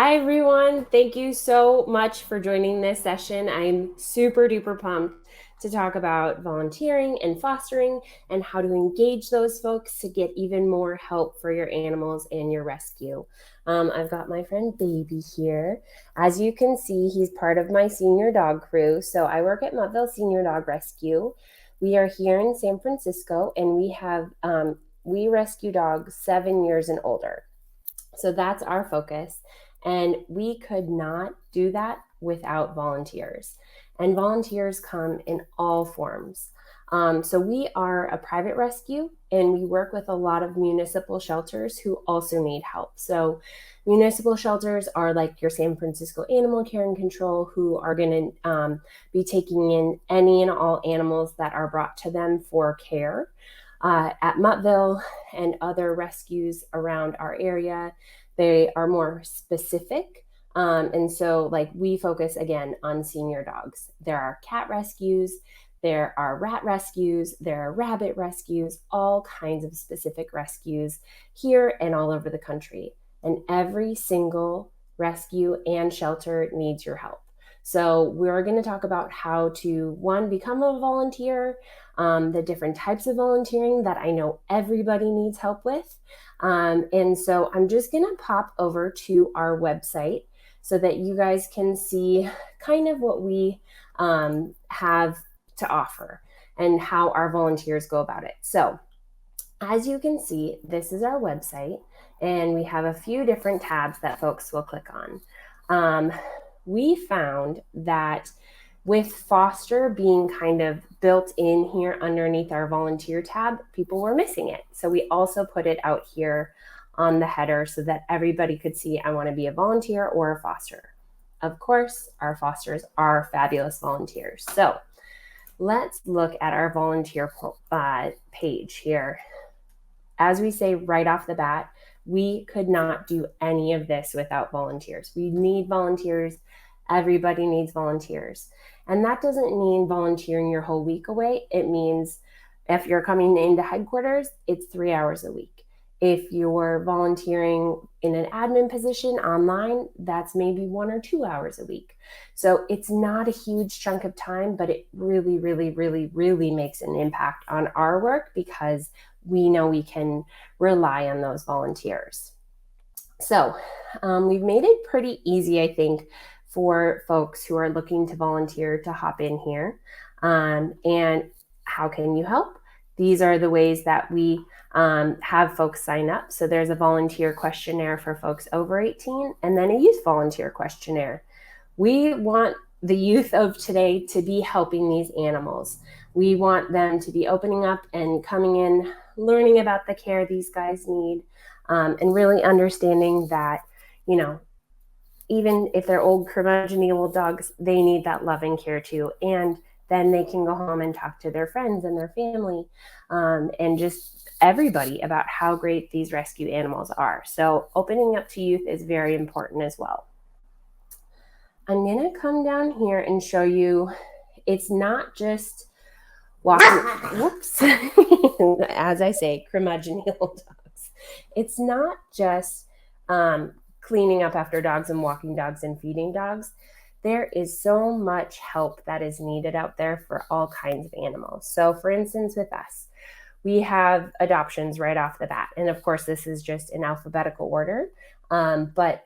Hi, everyone. Thank you so much for joining this session. I'm super duper pumped to talk about volunteering and fostering and how to engage those folks to get even more help for your animals and your rescue. I've got my friend Baby here. As you can see, he's part of my senior dog crew. So I work at Muttville Senior Dog Rescue. We are here in San Francisco, and we rescue dogs 7 years and older. So that's our focus. And we could not do that without volunteers. And volunteers come in all forms. So we are a private rescue, and we work with a lot of municipal shelters who also need help. So municipal shelters are like your San Francisco Animal Care and Control, who are going to be taking in any and all animals that are brought to them for care. At Muttville and other rescues around our area, they are more specific. And so like we focus again on senior dogs. There are cat rescues, there are rat rescues, there are rabbit rescues, all kinds of specific rescues here and all over the country. And every single rescue and shelter needs your help. So we're going to talk about how to, one, become a volunteer, the different types of volunteering that I know everybody needs help with. And so I'm just going to pop over to our website so that you guys can see kind of what we have to offer and how our volunteers go about it. So as you can see, this is our website, and we have a few different tabs that folks will click on. We found that with foster being kind of built in here underneath our volunteer tab, people were missing it. So we also put it out here on the header so that everybody could see, I want to be a volunteer or a foster. Of course, our fosters are fabulous volunteers. So let's look at our volunteer page here. As we say right off the bat, we could not do any of this without volunteers. We need volunteers. Everybody needs volunteers. And that doesn't mean volunteering your whole week away. It means if you're coming into headquarters, it's 3 hours a week. If you're volunteering in an admin position online, that's maybe 1 or 2 hours a week. So it's not a huge chunk of time, but it really, really, really, really makes an impact on our work because we know we can rely on those volunteers. So we've made it pretty easy, I think, for folks who are looking to volunteer to hop in here. And how can you help? These are the ways that we have folks sign up. So there's a volunteer questionnaire for folks over 18, and then a youth volunteer questionnaire. We want the youth of today to be helping these animals. We want them to be opening up and coming in, learning about the care these guys need, and really understanding that, you know, even if they're old curmudgeon old dogs, they need that loving care too. And then they can go home and talk to their friends and their family and just everybody about how great these rescue animals are. So opening up to youth is very important as well. I'm going to come down here and show you it's not just walking, whoops, as I say, curmudgeon old dogs. It's not just cleaning up after dogs and walking dogs and feeding dogs. There is so much help that is needed out there for all kinds of animals. So for instance, with us, we have adoptions right off the bat. And of course, this is just in alphabetical order. But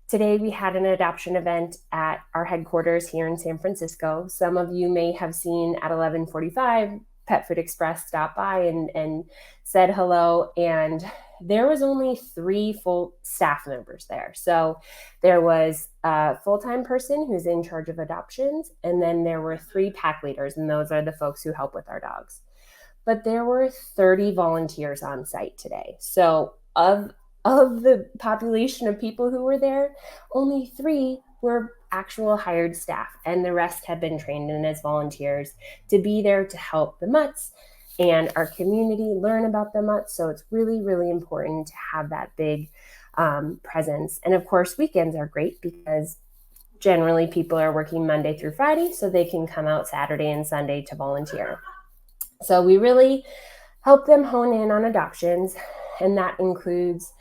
today we had an adoption event at our headquarters here in San Francisco. Some of you may have seen at 11:45, Pet Food Express stopped by and said hello. And there was only 3 full staff members there. So there was a full-time person who's in charge of adoptions, and then there were 3 pack leaders, and those are the folks who help with our dogs. But there were 30 volunteers on site today. So of the population of people who were there, only 3 were actual hired staff, and the rest have been trained in as volunteers to be there to help the mutts and our community learn about the mutts. So it's really, really important to have that big presence. And of course, weekends are great because generally people are working Monday through Friday, so they can come out Saturday and Sunday to volunteer. So we really help them hone in on adoptions. And that includes,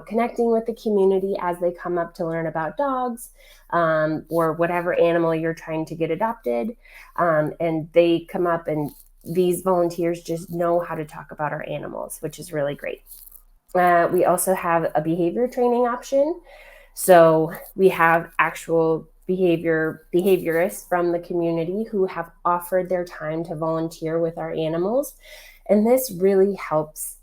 connecting with the community as they come up to learn about dogs, or whatever animal you're trying to get adopted. And they come up, and these volunteers just know how to talk about our animals, which is really great. We also have a behavior training option. So we have actual behaviorists from the community who have offered their time to volunteer with our animals. And this really helps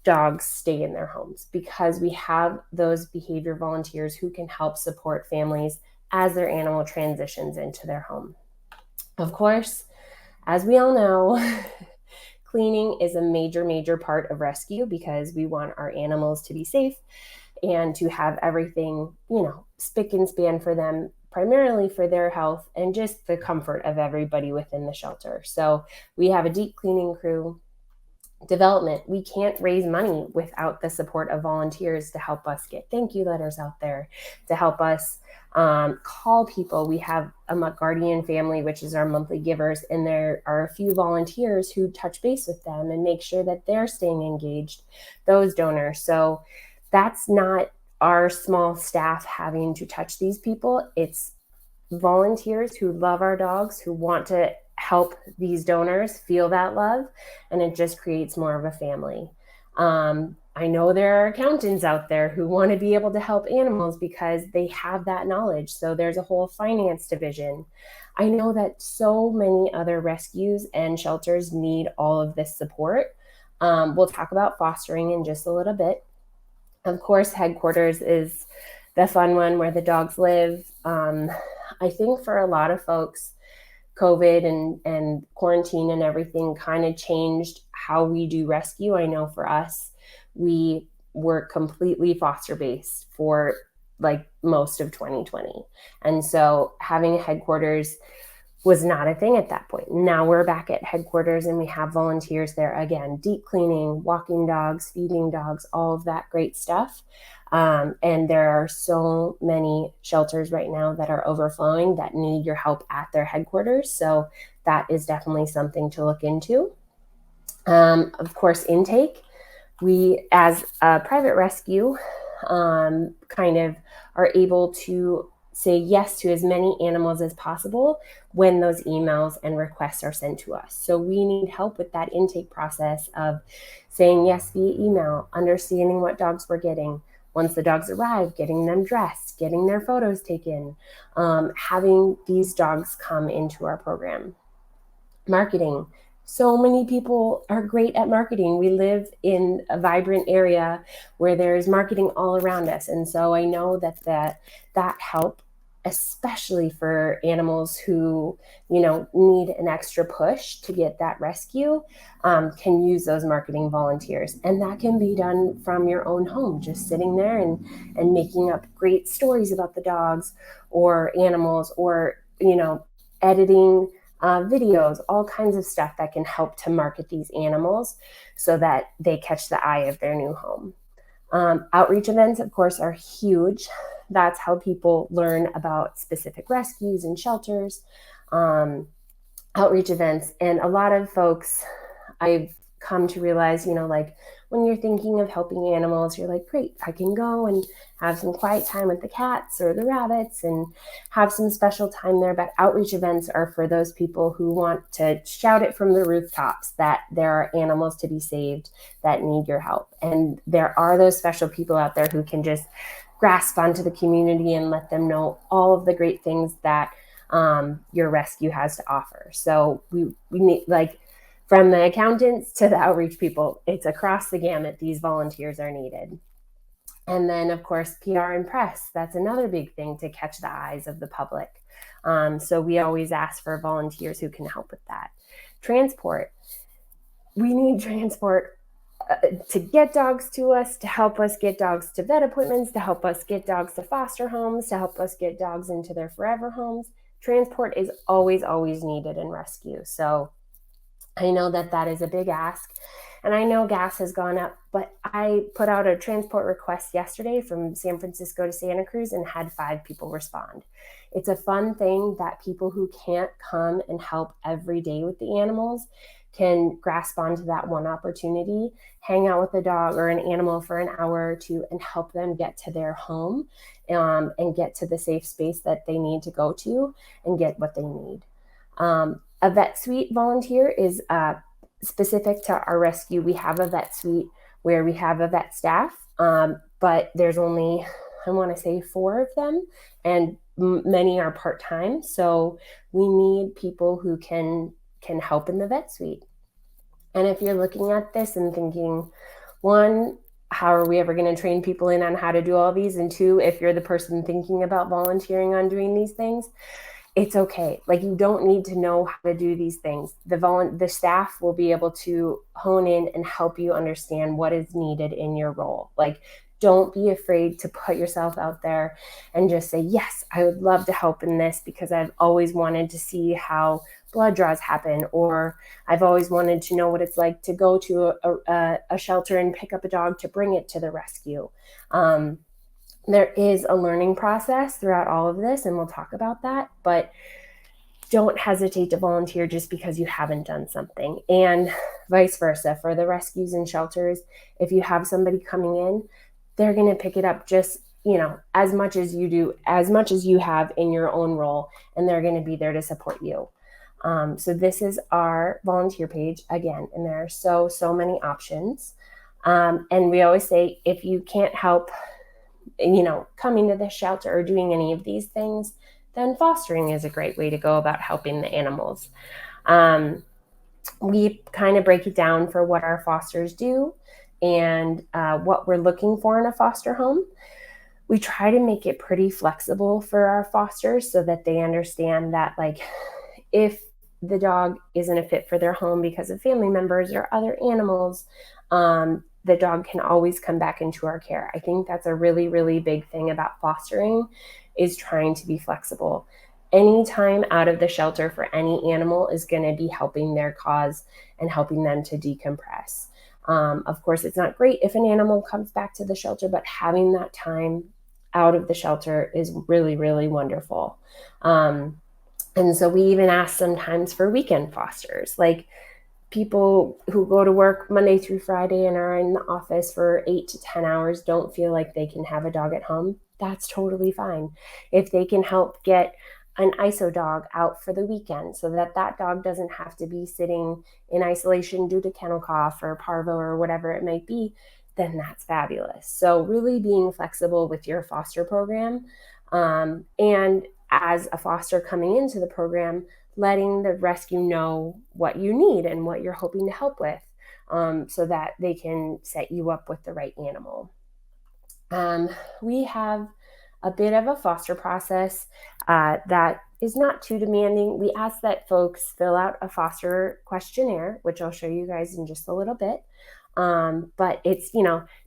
dogs stay in their homes because we have those behavior volunteers who can help support families as their animal transitions into their home. Of course, as we all know, cleaning is a major part of rescue because we want our animals to be safe and to have everything, spick and span for them, primarily for their health and just the comfort of everybody within the shelter. So we have a deep cleaning crew. Development, we can't raise money without the support of volunteers to help us get thank you letters out there, to help us call people. We have a Guardian family, which is our monthly givers, and there are a few volunteers who touch base with them and make sure that they're staying engaged, those donors. So that's not our small staff having to touch these people. It's volunteers who love our dogs, who want to help these donors feel that love, and it just creates more of a family. I know there are accountants out there who want to be able to help animals because they have that knowledge. So there's a whole finance division. I know that so many other rescues and shelters need all of this support. We'll talk about fostering in just a little bit. Of course, headquarters is the fun one where the dogs live. I think for a lot of folks, COVID and quarantine and everything kind of changed how we do rescue. I know for us, we were completely foster based for like most of 2020. And so having a headquarters was not a thing at that point. Now we're back at headquarters and we have volunteers there again, deep cleaning, walking dogs, feeding dogs, all of that great stuff. And there are so many shelters right now that are overflowing that need your help at their headquarters. So that is definitely something to look into. Of course, intake. We, as a private rescue, kind of are able to say yes to as many animals as possible when those emails and requests are sent to us. So we need help with that intake process of saying yes via email, understanding what dogs we're getting. Once the dogs arrive, getting them dressed, getting their photos taken, having these dogs come into our program. Marketing. So many people are great at marketing. We live in a vibrant area where there's marketing all around us. And so I know that help, especially for animals who, need an extra push to get that rescue, can use those marketing volunteers. And that can be done from your own home, just sitting there and making up great stories about the dogs or animals or, editing videos, all kinds of stuff that can help to market these animals so that they catch the eye of their new home. Outreach events, of course, are huge. That's how people learn about specific rescues and shelters. Outreach events. And a lot of folks, I've come to realize, like when you're thinking of helping animals, you're like, great, I can go and have some quiet time with the cats or the rabbits and have some special time there. But outreach events are for those people who want to shout it from the rooftops that there are animals to be saved that need your help. And there are those special people out there who can just grasp onto the community and let them know all of the great things that your rescue has to offer. So we need, like, from the accountants to the outreach people, it's across the gamut. These volunteers are needed. And then, of course, PR and press. That's another big thing to catch the eyes of the public. So we always ask for volunteers who can help with that. Transport. We need transport to get dogs to us, to help us get dogs to vet appointments, to help us get dogs to foster homes, to help us get dogs into their forever homes. Transport is always needed in rescue. So I know that is a big ask, and I know gas has gone up, but I put out a transport request yesterday from San Francisco to Santa Cruz and had 5 people respond. It's a fun thing that people who can't come and help every day with the animals can grasp onto that one opportunity, hang out with a dog or an animal for an hour or two, and help them get to their home and get to the safe space that they need to go to and get what they need. A vet suite volunteer is specific to our rescue. We have a vet suite where we have a vet staff, but there's only, I want to say, 4 of them, and many are part-time. So we need people who can help in the vet suite. And if you're looking at this and thinking, 1, how are we ever going to train people in on how to do all these? And 2, if you're the person thinking about volunteering on doing these things, it's okay. Like, you don't need to know how to do these things. The staff will be able to hone in and help you understand what is needed in your role. Like, don't be afraid to put yourself out there and just say, yes, I would love to help in this because I've always wanted to see how blood draws happen, or I've always wanted to know what it's like to go to a shelter and pick up a dog to bring it to the rescue. There is a learning process throughout all of this, and we'll talk about that, but don't hesitate to volunteer just because you haven't done something. And vice versa for the rescues and shelters. If you have somebody coming in, they're going to pick it up just, as much as you do, as much as you have in your own role, and they're going to be there to support you. So this is our volunteer page again, and there are so many options. And we always say, if you can't help, coming to the shelter or doing any of these things, then fostering is a great way to go about helping the animals. We kind of break it down for what our fosters do and what we're looking for in a foster home. We try to make it pretty flexible for our fosters so that they understand that, like, if the dog isn't a fit for their home because of family members or other animals, the dog can always come back into our care. I think that's a really, really big thing about fostering, is trying to be flexible. Any time out of the shelter for any animal is going to be helping their cause and helping them to decompress. Of course, it's not great if an animal comes back to the shelter, but having that time out of the shelter is really, really wonderful. And so we even ask sometimes for weekend fosters, like people who go to work Monday through Friday and are in the office for 8 to 10 hours don't feel like they can have a dog at home. That's totally fine. If they can help get an ISO dog out for the weekend so that dog doesn't have to be sitting in isolation due to kennel cough or parvo or whatever it might be, then that's fabulous. So really being flexible with your foster program, and as a foster coming into the program, letting the rescue know what you need and what you're hoping to help with, so that they can set you up with the right animal. We have a bit of a foster process that is not too demanding. We ask that folks fill out a foster questionnaire, which I'll show you guys in just a little bit. But it's,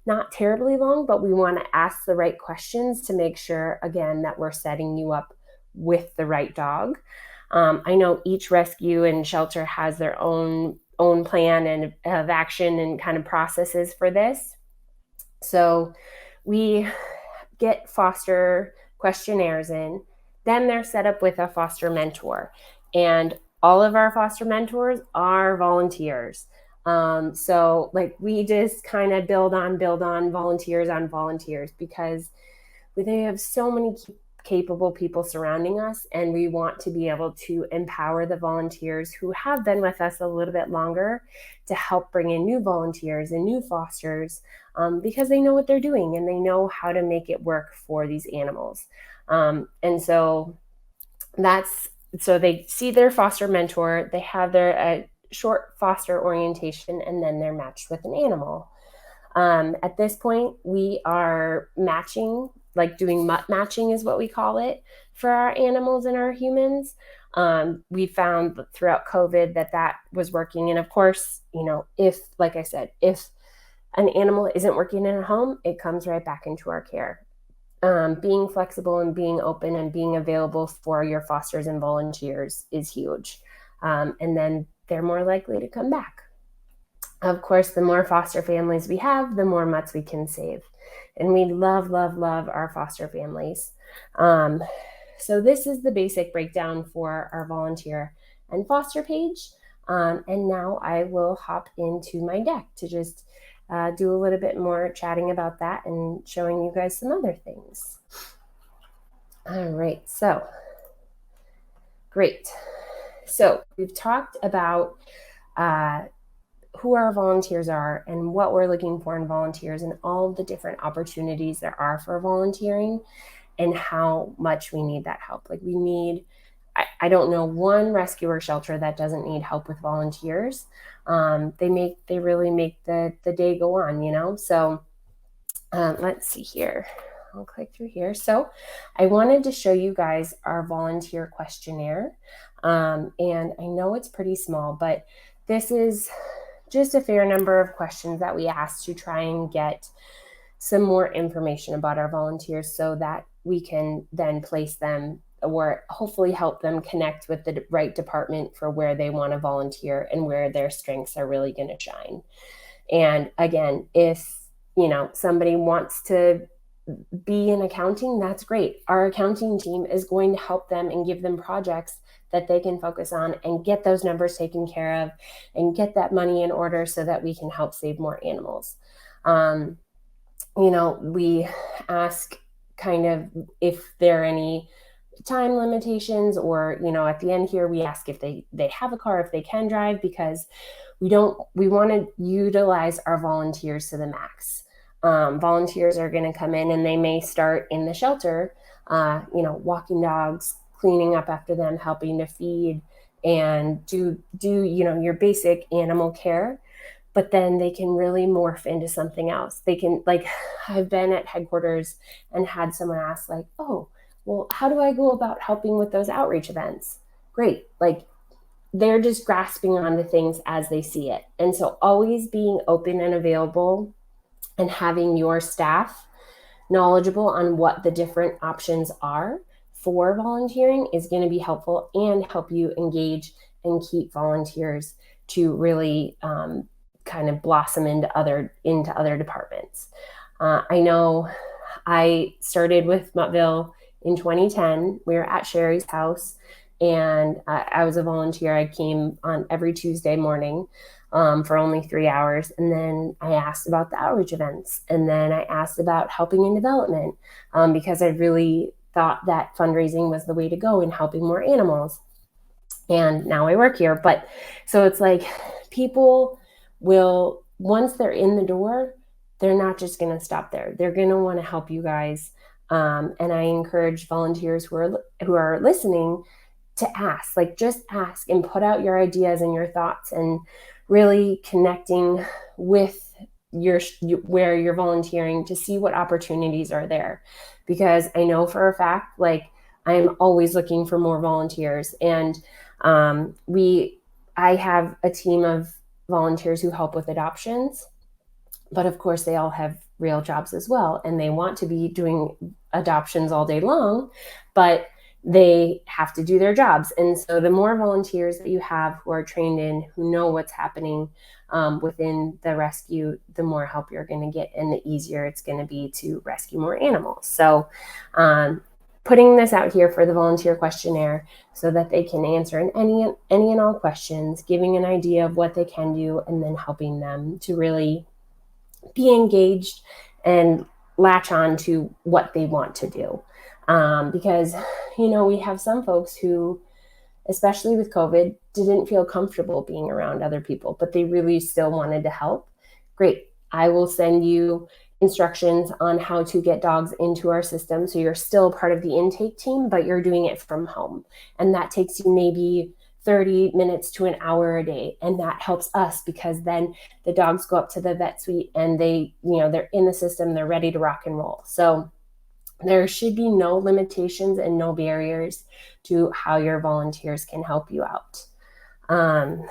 not terribly long, but we want to ask the right questions to make sure, again, that we're setting you up with the right dog. I know each rescue and shelter has their own plan and of action and kind of processes for this. So we get foster questionnaires in, then they're set up with a foster mentor, and all of our foster mentors are volunteers. So like we just kind of build on volunteers because they have so many capable people surrounding us, and we want to be able to empower the volunteers who have been with us a little bit longer to help bring in new volunteers and new fosters, because they know what they're doing and they know how to make it work for these animals. And so they see their foster mentor, they have their short foster orientation, and then they're matched with an animal. At this point, we are matching, like doing mutt matching is what we call it, for our animals and our humans. We found throughout COVID that was working. And of course, if, like I said, if an animal isn't working in a home, it comes right back into our care. Being flexible and being open and being available for your fosters and volunteers is huge. And then they're more likely to come back. Of course, the more foster families we have, the more mutts we can save. And we love, love, love our foster families. So this is the basic breakdown for our volunteer and foster page. And now I will hop into my deck to just do a little bit more chatting about that and showing you guys some other things. All right, so great. So we've talked about who our volunteers are and what we're looking for in volunteers and all the different opportunities there are for volunteering and how much we need that help. Like we need, I don't know one rescue or shelter that doesn't need help with volunteers. They really make the day go on, you know? So let's see here. I'll click through here. So I wanted to show you guys our volunteer questionnaire. And I know it's pretty small, but this is just a fair number of questions that we asked to try and get some more information about our volunteers so that we can then place them or hopefully help them connect with the right department for where they want to volunteer and where their strengths are really going to shine. And again, if somebody wants to be in accounting, that's great. Our accounting team is going to help them and give them projects that they can focus on and get those numbers taken care of and get that money in order so that we can help save more animals. We ask kind of if there are any time limitations or, at the end here, we ask if they have a car, if they can drive, because we want to utilize our volunteers to the max. Volunteers are going to come in and they may start in the shelter, walking dogs, cleaning up after them, helping to feed and do your basic animal care, but then they can really morph into something else. They can, like, I've been at headquarters and had someone ask like, oh, well, how do I go about helping with those outreach events? Great. Like, they're just grasping onto things as they see it. And so always being open and available and having your staff knowledgeable on what the different options are for volunteering is going to be helpful and help you engage and keep volunteers to really kind of blossom into other departments. I know I started with Muttville in 2010. We were at Sherry's house and I was a volunteer. I came on every Tuesday morning for only 3 hours. And then I asked about the outreach events. And then I asked about helping in development because I really thought that fundraising was the way to go in helping more animals. And now I work here. But so it's like people will, once they're in the door, they're not just going to stop there. They're going to want to help you guys. And I encourage volunteers who are listening to ask, like just ask and put out your ideas and your thoughts and really connecting with where you're volunteering to see what opportunities are there. Because I know for a fact, like I'm always looking for more volunteers. And I have a team of volunteers who help with adoptions, but of course they all have real jobs as well. And they want to be doing adoptions all day long, but they have to do their jobs. And so the more volunteers that you have who are trained in, who know what's happening within the rescue, the more help you're going to get and the easier it's going to be to rescue more animals. So putting this out here for the volunteer questionnaire so that they can answer any and all questions, giving an idea of what they can do, and then helping them to really be engaged and latch on to what they want to do. Because, we have some folks who, especially with COVID, didn't feel comfortable being around other people, but they really still wanted to help. Great. I will send you instructions on how to get dogs into our system. So you're still part of the intake team, but you're doing it from home. And that takes you maybe 30 minutes to an hour a day. And that helps us because then the dogs go up to the vet suite and they're in the system, they're ready to rock and roll. So there should be no limitations and no barriers to how your volunteers can help you out. I'm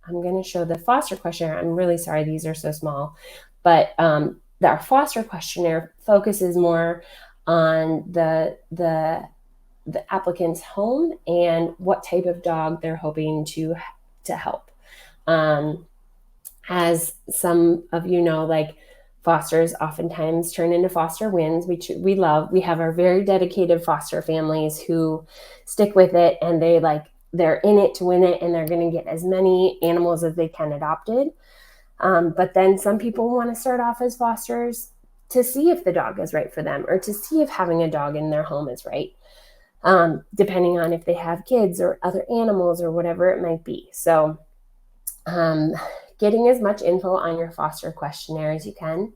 going to show the foster questionnaire. I'm really sorry, these are so small, but our foster questionnaire focuses more on the applicant's home and what type of dog they're hoping to help. As some of you know, like fosters oftentimes turn into foster wins. We have our very dedicated foster families who stick with it and they like they're in it to win it, and they're going to get as many animals as they can adopted. But then some people want to start off as fosters to see if the dog is right for them, or to see if having a dog in their home is right, depending on if they have kids or other animals or whatever it might be. So getting as much info on your foster questionnaire as you can.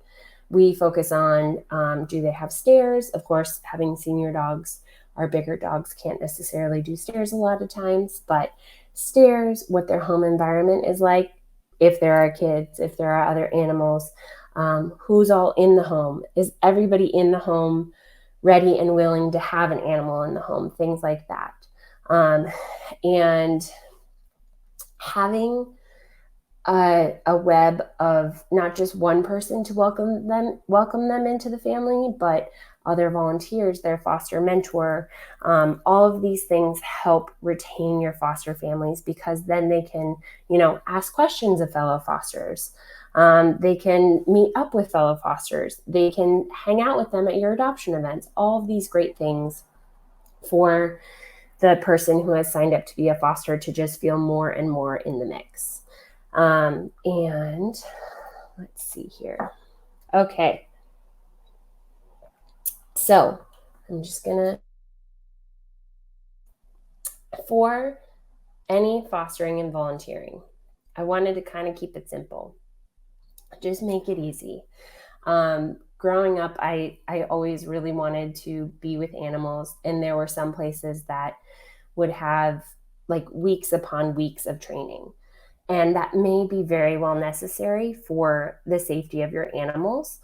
We focus on, do they have stairs? Of course, having senior dogs, our bigger dogs can't necessarily do stairs a lot of times, but stairs, what their home environment is like, if there are kids, if there are other animals, who's all in the home, is everybody in the home ready and willing to have an animal in the home, things like that. And having a web of not just one person to welcome them into the family, but other volunteers, their foster mentor. All of these things help retain your foster families, because then they can, ask questions of fellow fosters. They can meet up with fellow fosters. They can hang out with them at your adoption events. All of these great things for the person who has signed up to be a foster to just feel more and more in the mix. And let's see here. Okay. So I'm just gonna, for any fostering and volunteering, I wanted to kind of keep it simple. Just make it easy. Growing up, I always really wanted to be with animals, and there were some places that would have like weeks upon weeks of training. And that may be very well necessary for the safety of your animals,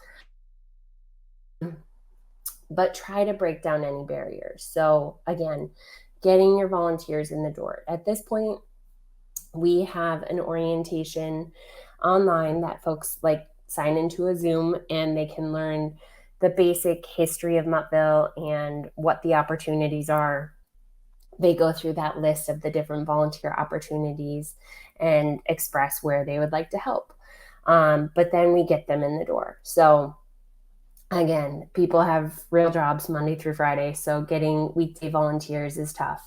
but try to break down any barriers. So again, getting your volunteers in the door. At this point, we have an orientation online that folks like sign into a Zoom, and they can learn the basic history of Muttville and what the opportunities are. They go through that list of the different volunteer opportunities and express where they would like to help. But then we get them in the door. So again, people have real jobs Monday through Friday, so getting weekday volunteers is tough.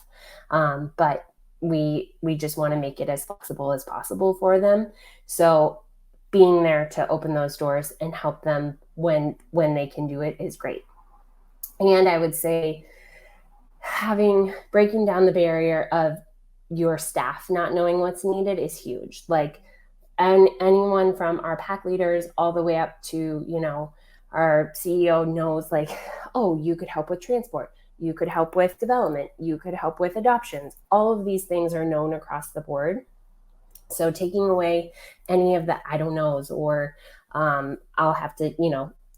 But we just want to make it as flexible as possible for them. So being there to open those doors and help them when they can do it is great. And I would say breaking down the barrier of your staff not knowing what's needed is huge. Like, and anyone from our pack leaders all the way up to, our CEO knows, like, oh, you could help with transport, you could help with development, you could help with adoptions. All of these things are known across the board. So taking away any of the I don't knows, or I'll have to,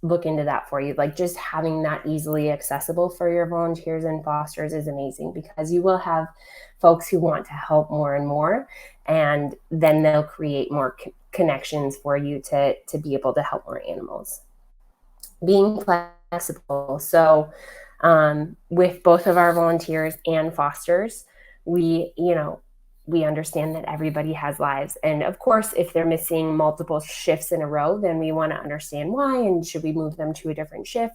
look into that for you. Like, just having that easily accessible for your volunteers and fosters is amazing, because you will have folks who want to help more and more, and then they'll create more connections for you to be able to help more animals. Being flexible. So with both of our volunteers and fosters, we understand that everybody has lives. And of course, if they're missing multiple shifts in a row, then we want to understand why, and should we move them to a different shift?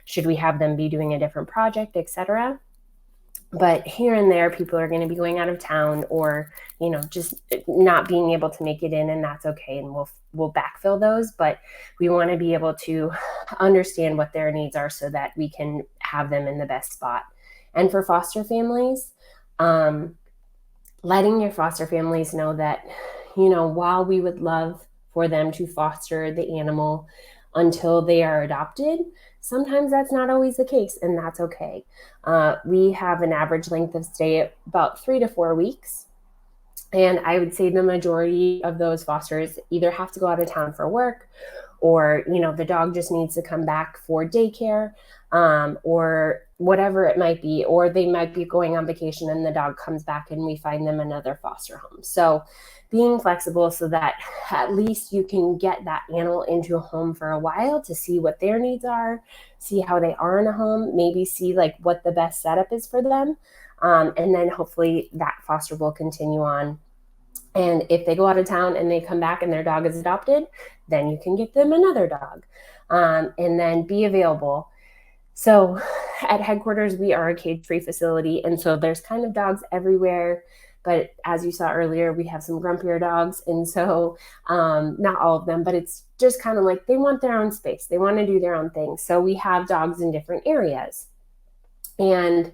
Should we have them be doing a different project, etc.? But here and there, people are going to be going out of town, or, just not being able to make it in, and that's okay. And we'll backfill those, but we want to be able to understand what their needs are so that we can have them in the best spot. And for foster families, letting your foster families know that, while we would love for them to foster the animal until they are adopted, sometimes that's not always the case, and that's okay. We have an average length of stay at about 3 to 4 weeks. And I would say the majority of those fosters either have to go out of town for work, or, the dog just needs to come back for daycare, or whatever it might be, or they might be going on vacation and the dog comes back and we find them another foster home. So being flexible so that at least you can get that animal into a home for a while to see what their needs are, see how they are in a home, maybe see like what the best setup is for them. And then hopefully that foster will continue on. And if they go out of town and they come back and their dog is adopted, then you can get them another dog, and then be available. So at headquarters, we are a cage-free facility, and so there's kind of dogs everywhere. But as you saw earlier, we have some grumpier dogs, and so not all of them, but it's just kind of like they want their own space. They want to do their own thing. So we have dogs in different areas. And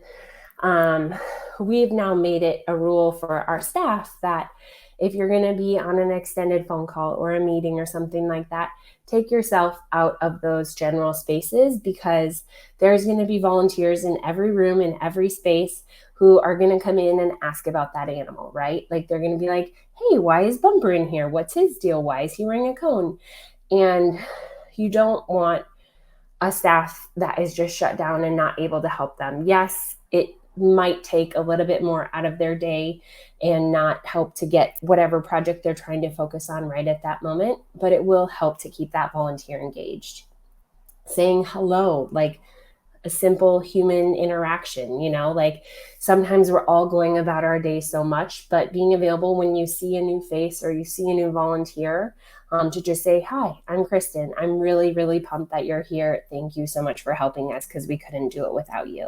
we've now made it a rule for our staff that if you're going to be on an extended phone call or a meeting or something like that, take yourself out of those general spaces, because there's going to be volunteers in every room, in every space, who are going to come in and ask about that animal, right? Like they're going to be like, hey, why is Bumper in here? What's his deal? Why is he wearing a cone? And you don't want a staff that is just shut down and not able to help them. Yes, it might take a little bit more out of their day and not help to get whatever project they're trying to focus on right at that moment, but it will help to keep that volunteer engaged. Saying hello, like a simple human interaction, like sometimes we're all going about our day so much, but being available when you see a new face or you see a new volunteer, to just say, hi, I'm Kristen. I'm really, really pumped that you're here. Thank you so much for helping us, because we couldn't do it without you.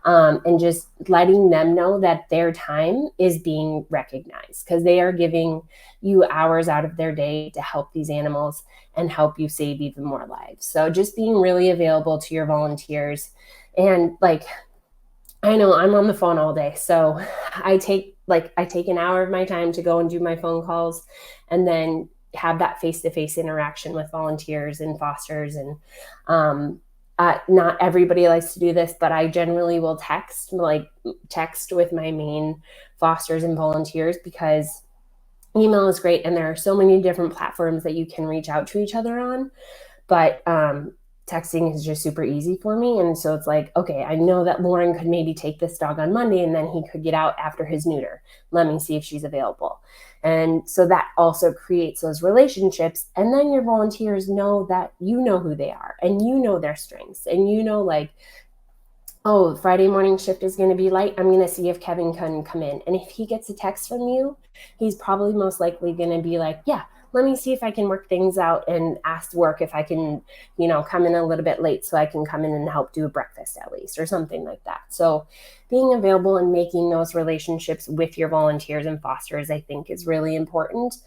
And just letting them know that their time is being recognized, because they are giving you hours out of their day to help these animals and help you save even more lives. So just being really available to your volunteers. And like, I know I'm on the phone all day, so I take an hour of my time to go and do my phone calls, and then have that face-to-face interaction with volunteers and fosters. And not everybody likes to do this, but I generally will text with my main fosters and volunteers, because email is great and there are so many different platforms that you can reach out to each other on. But texting is just super easy for me. And so it's like, okay, I know that Lauren could maybe take this dog on Monday and then he could get out after his neuter. Let me see if she's available. And so that also creates those relationships. And then your volunteers know that you know who they are and you know their strengths, and you know, like, oh, Friday morning shift is going to be light. I'm going to see if Kevin can come in. And if he gets a text from you, he's probably most likely going to be like, yeah, let me see if I can work things out and ask work if I can, come in a little bit late so I can come in and help do a breakfast at least, or something like that. So being available and making those relationships with your volunteers and fosters, I think, is really important,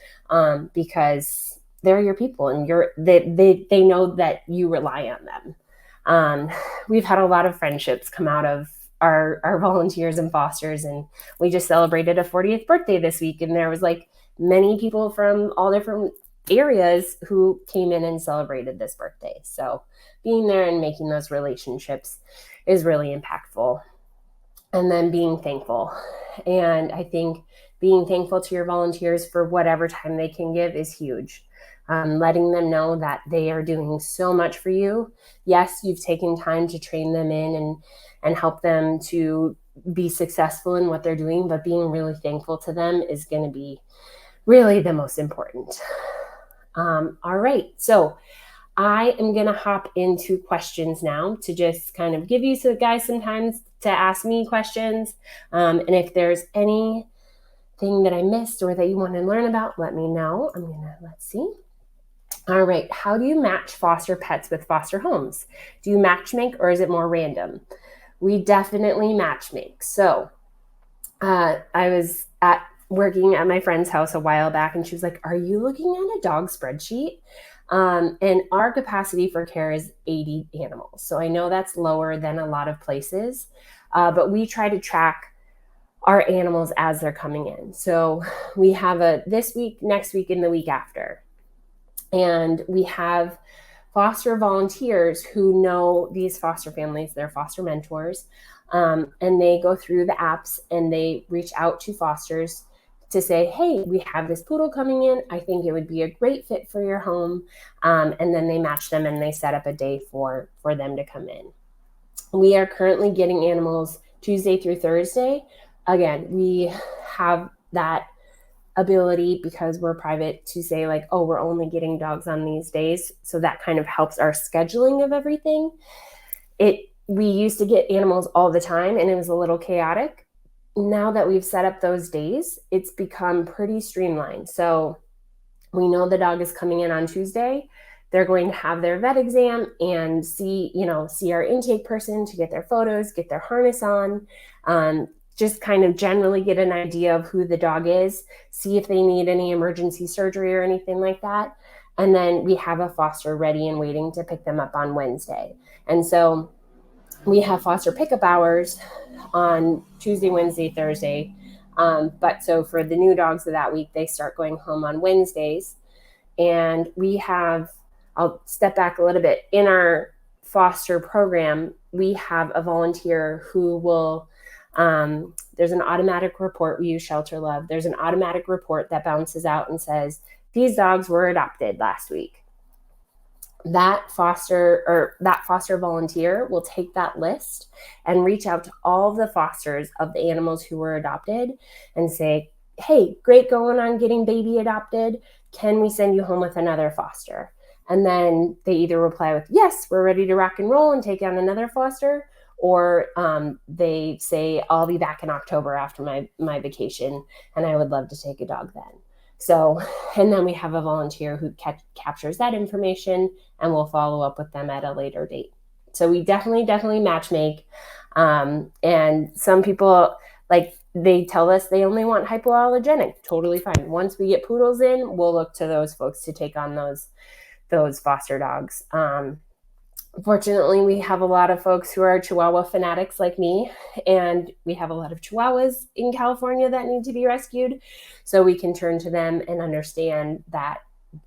because they're your people and they know that you rely on them. We've had a lot of friendships come out of our volunteers and fosters, and we just celebrated a 40th birthday this week, and there was like many people from all different areas who came in and celebrated this birthday. So being there and making those relationships is really impactful. And then being thankful. And I think being thankful to your volunteers for whatever time they can give is huge. Letting them know that they are doing so much for you. Yes, you've taken time to train them in and help them to be successful in what they're doing, but being really thankful to them is going to be really the most important. All right, so I am going to hop into questions now to just kind of give you guys some time to ask me questions. And if there's anything that I missed or that you want to learn about, let me know. Let's see. All right, how do you match foster pets with foster homes? Do you matchmake or is it more random? We definitely matchmake. So I was working at my friend's house a while back, and she was like, are you looking at a dog spreadsheet? And our capacity for care is 80 animals. So I know that's lower than a lot of places, but we try to track our animals as they're coming in. So we have this week, next week, and the week after. And we have foster volunteers who know these foster families, they're foster mentors, and they go through the apps and they reach out to fosters to say, hey, we have this poodle coming in. I think it would be a great fit for your home. And then they match them and they set up a day for them to come in. We are currently getting animals Tuesday through Thursday. Again, we have that ability because we're private to say like, oh, we're only getting dogs on these days. So that kind of helps our scheduling of everything. We used to get animals all the time and it was a little chaotic. Now that we've set up those days, it's become pretty streamlined. So we know the dog is coming in on Tuesday. they're going to have their vet exam and see our intake person to get their photos, get their harness on, just kind of generally get an idea of who the dog is, see if they need any emergency surgery or anything like that. And then we have a foster ready and waiting to pick them up on Wednesday. And so we have foster pickup hours on Tuesday, Wednesday, Thursday. But so for the new dogs of that week, they start going home on Wednesdays. And we have, I'll step back a little bit, in our foster program, we have a volunteer who will, there's an automatic report. We use Shelter Love. There's an automatic report that bounces out and says, these dogs were adopted last week. That foster volunteer will take that list and reach out to all the fosters of the animals who were adopted and say, hey, great going on getting baby adopted. Can we send you home with another foster? And then they either reply with, yes, we're ready to rock and roll and take on another foster, or they say, I'll be back in October after my vacation, and I would love to take a dog then. So, and then we have a volunteer who captures that information, and we'll follow up with them at a later date. So we definitely match make. And some people, like, they tell us they only want hypoallergenic. Totally fine. Once we get poodles in, we'll look to those folks to take on those foster dogs. Fortunately, we have a lot of folks who are Chihuahua fanatics like me, and we have a lot of Chihuahuas in California that need to be rescued. So we can turn to them and understand that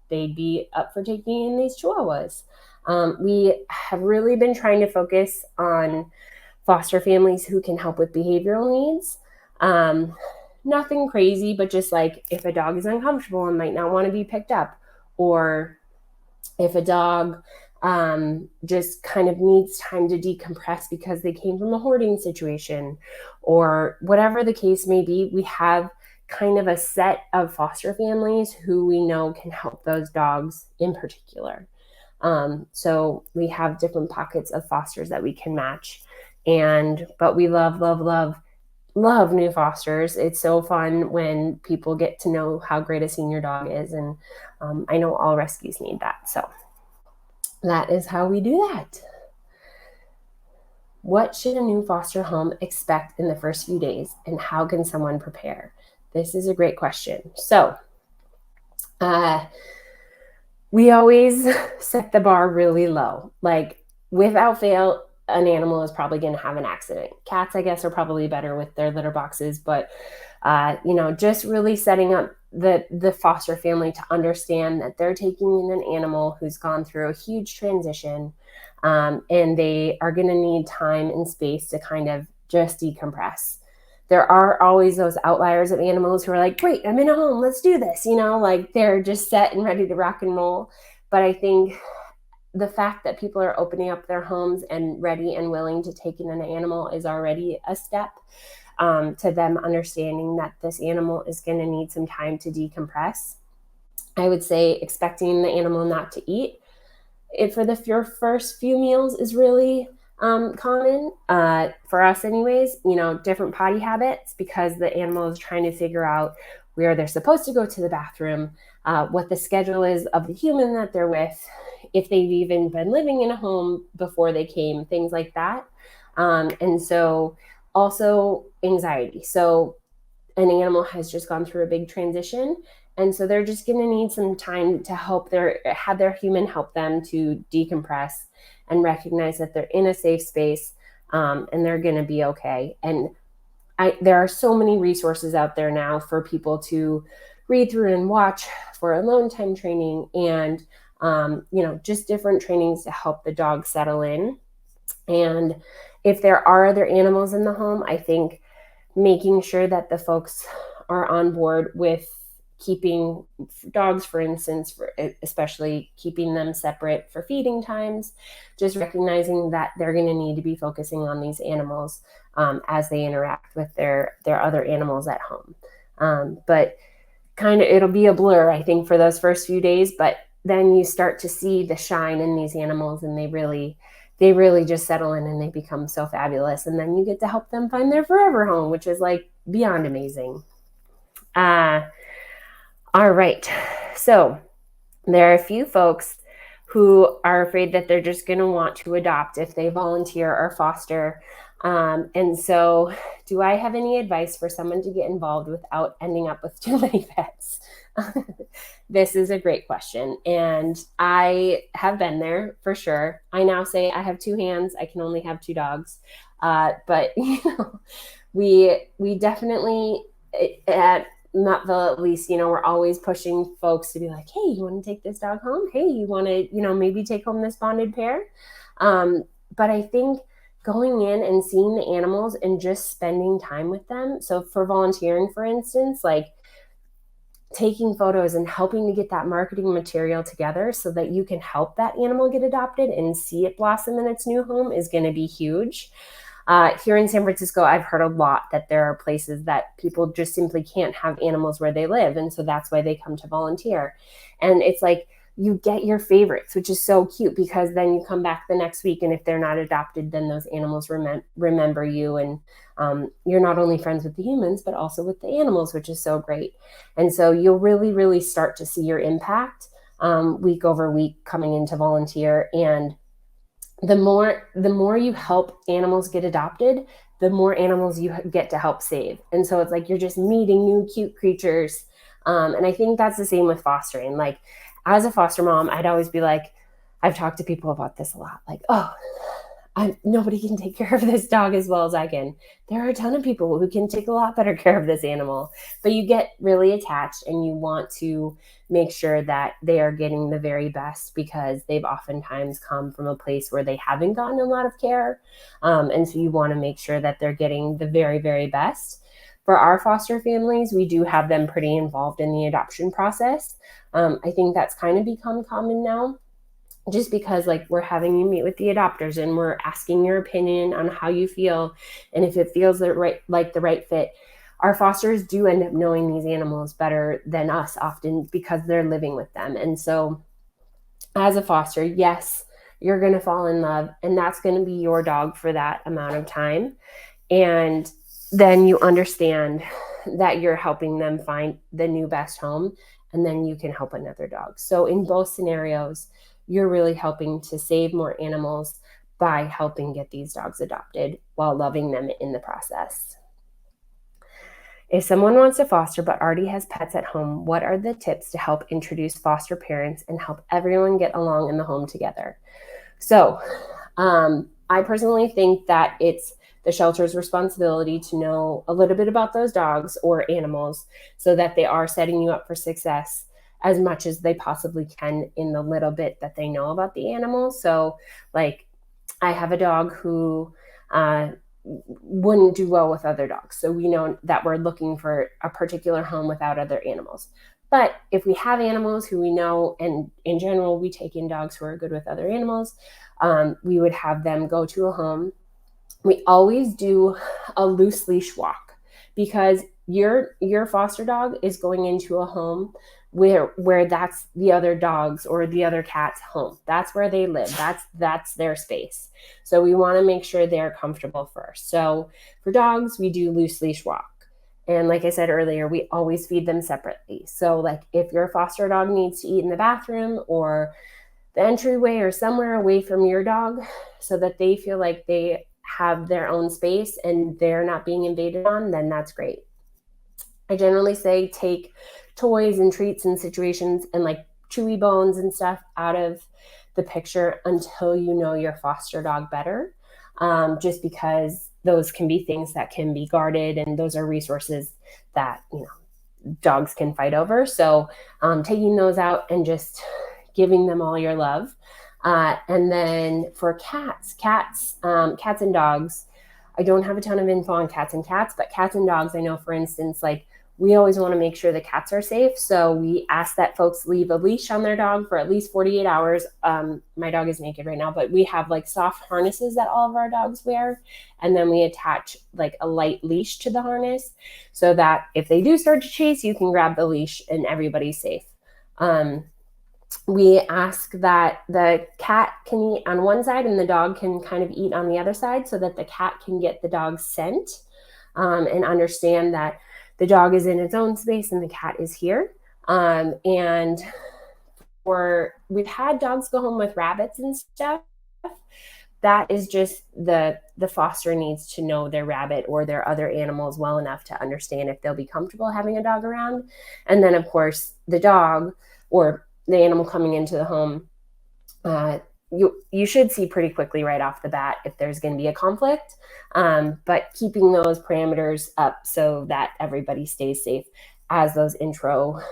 they'd be up for taking in these Chihuahuas. We have really been trying to focus on foster families who can help with behavioral needs. Nothing crazy, but just like if a dog is uncomfortable and might not want to be picked up, or if a dog just kind of needs time to decompress because they came from a hoarding situation, or whatever the case may be, we have kind of a set of foster families who we know can help those dogs in particular. So we have different pockets of fosters that we can match. But we love new fosters. It's so fun when people get to know how great a senior dog is. And I know all rescues need that. So that is how we do that. What should a new foster home expect in the first few days, and how can someone prepare? This is a great question. So we always set the bar really low. Like, without fail, an animal is probably going to have an accident. Cats, I guess, are probably better with their litter boxes, but just really setting up the foster family to understand that they're taking in an animal who's gone through a huge transition, and they are going to need time and space to kind of just decompress. There are always those outliers of animals who are like, great, I'm in a home, let's do this, like they're just set and ready to rock and roll. But I think the fact that people are opening up their homes and ready and willing to take in an animal is already a step to them understanding that this animal is going to need some time to decompress. I would say expecting the animal not to eat for your first few meals is really common for us anyways. Different potty habits, because the animal is trying to figure out where they're supposed to go to the bathroom, what the schedule is of the human that they're with, if they've even been living in a home before they came, things like that. And so also anxiety. So an animal has just gone through a big transition, and so they're just going to need some time to have their human help them to decompress and recognize that they're in a safe space, and they're going to be okay. And there are so many resources out there now for people to read through and watch for alone time training, and just different trainings to help the dog settle in. And if there are other animals in the home, I think making sure that the folks are on board with keeping dogs, for instance, especially keeping them separate for feeding times, just recognizing that they're going to need to be focusing on these animals as they interact with their other animals at home. But kind of, it'll be a blur, I think, for those first few days, but then you start to see the shine in these animals, and they really just settle in and they become so fabulous. And then you get to help them find their forever home, which is like beyond amazing. All right. So there are a few folks who are afraid that they're just going to want to adopt if they volunteer or foster. And so, do I have any advice for someone to get involved without ending up with too many pets? This is a great question. And I have been there for sure. I now say I have 2 hands. I can only have 2 dogs. But we definitely at Muttville, at least, we're always pushing folks to be like, hey, you want to take this dog home? Hey, you want to, maybe take home this bonded pair? But I think going in and seeing the animals and just spending time with them. So for volunteering, for instance, like taking photos and helping to get that marketing material together so that you can help that animal get adopted and see it blossom in its new home is going to be huge. Here in San Francisco, I've heard a lot that there are places that people just simply can't have animals where they live. And so that's why they come to volunteer. And it's like, you get your favorites, which is so cute, because then you come back the next week, and if they're not adopted, then those animals remember you. And you're not only friends with the humans, but also with the animals, which is so great. And so you'll really, really start to see your impact week over week coming into volunteer. And the more you help animals get adopted, the more animals you get to help save. And so it's like you're just meeting new cute creatures. And I think that's the same with fostering. Like, as a foster mom, I'd always be like, I've talked to people about this a lot. Like, oh, nobody can take care of this dog as well as I can. There are a ton of people who can take a lot better care of this animal, but you get really attached and you want to make sure that they are getting the very best, because they've oftentimes come from a place where they haven't gotten a lot of care. And so you want to make sure that they're getting the very, very best. For our foster families, we do have them pretty involved in the adoption process. I think that's kind of become common now, just because like we're having you meet with the adopters and we're asking your opinion on how you feel and if it feels the right fit. Our fosters do end up knowing these animals better than us often because they're living with them. And so as a foster, yes, you're going to fall in love, and that's going to be your dog for that amount of time. And then you understand that you're helping them find the new best home, and then you can help another dog. So in both scenarios, you're really helping to save more animals by helping get these dogs adopted while loving them in the process. If someone wants to foster but already has pets at home, what are the tips to help introduce foster parents and help everyone get along in the home together? So I personally think that it's the shelter's responsibility to know a little bit about those dogs or animals so that they are setting you up for success as much as they possibly can in the little bit that they know about the animals. So like, I have a dog who wouldn't do well with other dogs. So we know that we're looking for a particular home without other animals. But if we have animals who we know, and in general, we take in dogs who are good with other animals, we would have them go to a home. We always do a loose leash walk, because your foster dog is going into a home where that's the other dog's or the other cat's home. That's where they live. That's their space. So we want to make sure they're comfortable first. So for dogs, we do loose leash walk. And like I said earlier, we always feed them separately. So like if your foster dog needs to eat in the bathroom or the entryway or somewhere away from your dog so that they feel like they have their own space and they're not being invaded on, then that's great. I generally say take toys and treats and situations and like chewy bones and stuff out of the picture until you know your foster dog better, just because those can be things that can be guarded, and those are resources that dogs can fight over. So taking those out and just giving them all your love. And then for cats and dogs, I don't have a ton of info on cats, but cats and dogs, I know, for instance, like we always want to make sure the cats are safe. So we ask that folks leave a leash on their dog for at least 48 hours. My dog is naked right now, but we have like soft harnesses that all of our dogs wear. And then we attach like a light leash to the harness so that if they do start to chase, you can grab the leash and everybody's safe. We ask that the cat can eat on one side and the dog can kind of eat on the other side so that the cat can get the dog's scent and understand that the dog is in its own space and the cat is here. And or we've had dogs go home with rabbits and stuff. That is just the foster needs to know their rabbit or their other animals well enough to understand if they'll be comfortable having a dog around. And then, of course, the dog or the animal coming into the home, you should see pretty quickly right off the bat if there's going to be a conflict, but keeping those parameters up so that everybody stays safe as those intros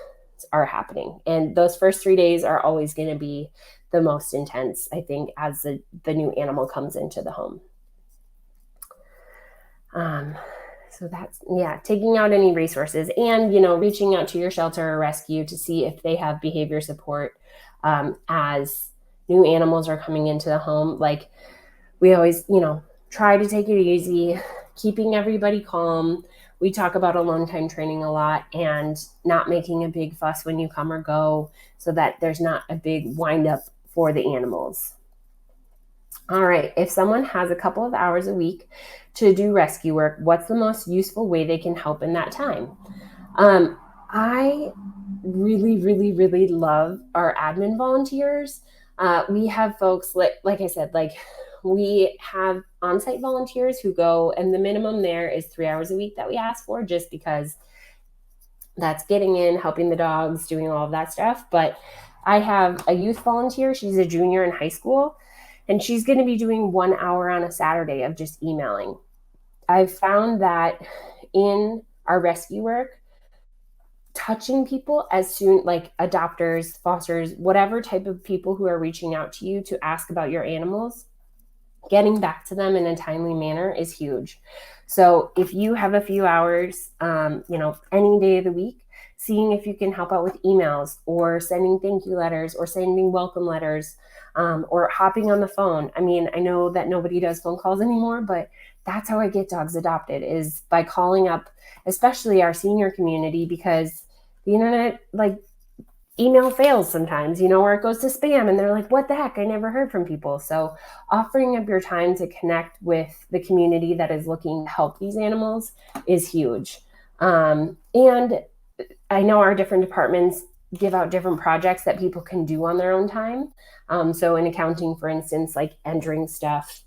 are happening. And those first 3 days are always going to be the most intense, I think, as the new animal comes into the home. So that's, taking out any resources and, reaching out to your shelter or rescue to see if they have behavior support as new animals are coming into the home. Like, we always, try to take it easy, keeping everybody calm. We talk about alone time training a lot and not making a big fuss when you come or go so that there's not a big wind up for the animals. All right, if someone has a couple of hours a week to do rescue work, what's the most useful way they can help in that time? I really, really, really love our admin volunteers. We have folks, like I said, we have on-site volunteers who go, and the minimum there is 3 hours a week that we ask for, just because that's getting in, helping the dogs, doing all of that stuff. But I have a youth volunteer. She's a junior in high school, and she's going to be doing 1 hour on a Saturday of just emailing. I've found that in our rescue work, touching people as soon, like adopters, fosters, whatever type of people who are reaching out to you to ask about your animals, getting back to them in a timely manner is huge. So if you have a few hours, any day of the week, seeing if you can help out with emails or sending thank you letters or sending welcome letters, or hopping on the phone. I mean, I know that nobody does phone calls anymore, but that's how I get dogs adopted, is by calling up, especially our senior community, because the internet, email fails sometimes, or it goes to spam and they're like, what the heck? I never heard from people. So offering up your time to connect with the community that is looking to help these animals is huge. And I know our different departments give out different projects that people can do on their own time. So in accounting, for instance, like entering stuff,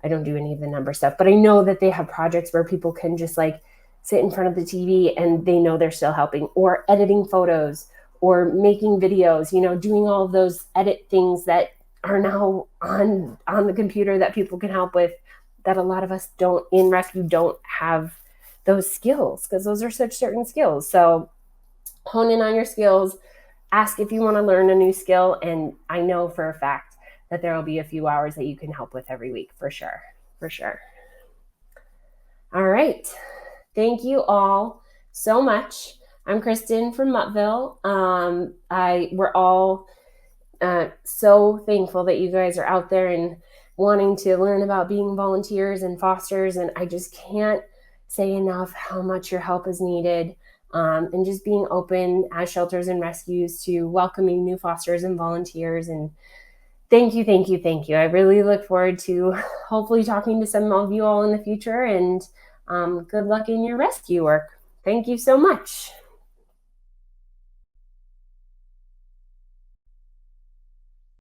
I don't do any of the number stuff, but I know that they have projects where people can just sit in front of the TV and they know they're still helping, or editing photos or making videos, doing all of those edit things that are now on the computer that people can help with, that a lot of us in rescue don't have those skills, because those are such certain skills. So hone in on your skills, ask if you want to learn a new skill, and I know for a fact that there will be a few hours that you can help with every week, for sure. All right. Thank you all so much. I'm Kristen from Muttville. We're all so thankful that you guys are out there and wanting to learn about being volunteers and fosters, and I just can't say enough how much your help is needed, and just being open as shelters and rescues to welcoming new fosters and volunteers. And thank you. I really look forward to hopefully talking to some of you all in the future, and good luck in your rescue work. Thank you so much.